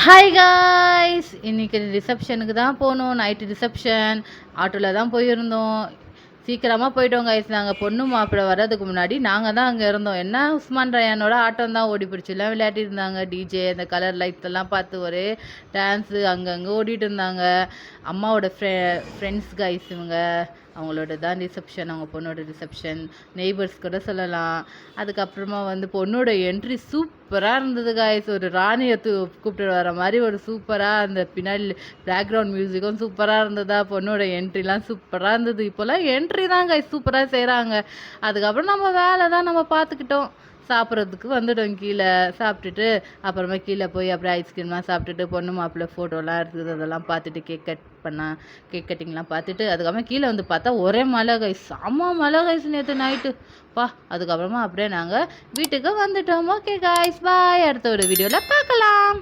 Hi guys, இன்னைக்கு ரிசப்ஷனுக்கு தான் போகணும். நைட்டு ரிசப்ஷன் ஆட்டோவில் தான் போயிருந்தோம். சீக்கிரமாக போயிட்டோம் காய்ஸ். நாங்கள் பொண்ணு மாப்பிள்ளை வர்றதுக்கு முன்னாடி நாங்கள் தான் அங்கே இருந்தோம். என்ன உஸ்மான் ரயானோட ஆட்டம் தான் ஓடி பிடிச்சிலாம் விளையாட்டி இருந்தாங்க. டிஜே அந்த கலர் லைட்ஸ் எல்லாம் பார்த்து ஒரே டான்ஸு அங்கங்கே ஓடிட்டு இருந்தாங்க. அம்மாவோட ஃப்ரெண்ட்ஸ் காய்ஸ் இவங்க. அவங்களோட தான் ரிசப்ஷன், அவங்க பொண்ணோட ரிசப்ஷன். நெய்பர்ஸ் கூட சொல்லலாம். அதுக்கப்புறமா வந்து பொண்ணோட என்ட்ரி சூப்பராக இருந்தது காய்ஸ். ஒரு ராணியை கூப்பிட்டு வர மாதிரி ஒரு சூப்பராக அந்த பின்னாடி பேக்ரவுண்ட் மியூசிக்கும் சூப்பராக இருந்ததா. பொண்ணோட என்ட்ரிலாம் சூப்பராக இருந்தது. இப்போல்லாம் என்ட்ரி தான் காய்ஸ் சூப்பராக செய்கிறாங்க. அதுக்கப்புறம் நம்ம வேலை தான் நம்ம பார்த்துக்கிட்டோம். சாப்பிட்றதுக்கு வந்துட்டோம் கீழே. சாப்பிட்டுட்டு அப்புறமா கீழே போய் அப்புறம் ஐஸ்கிரீம்லாம் சாப்பிட்டுட்டு பொண்ணு மாப்பிள்ளை ஃபோட்டோலாம் இருக்குது. அதெல்லாம் பார்த்துட்டு கேக் கட்டிங்லாம் பார்த்துட்டு அதுக்கப்புறம் கீழே வந்து பார்த்தா ஒரே மழை கைஸ். செம்ம மழை கைஸ் நேற்று நைட்டு பா. அதுக்கப்புறமா அப்படியே நாங்கள் வீட்டுக்கு வந்துட்டோம். ஓகே கைஸ், பாய். அடுத்த ஒரு வீடியோவில் பார்க்கலாம்.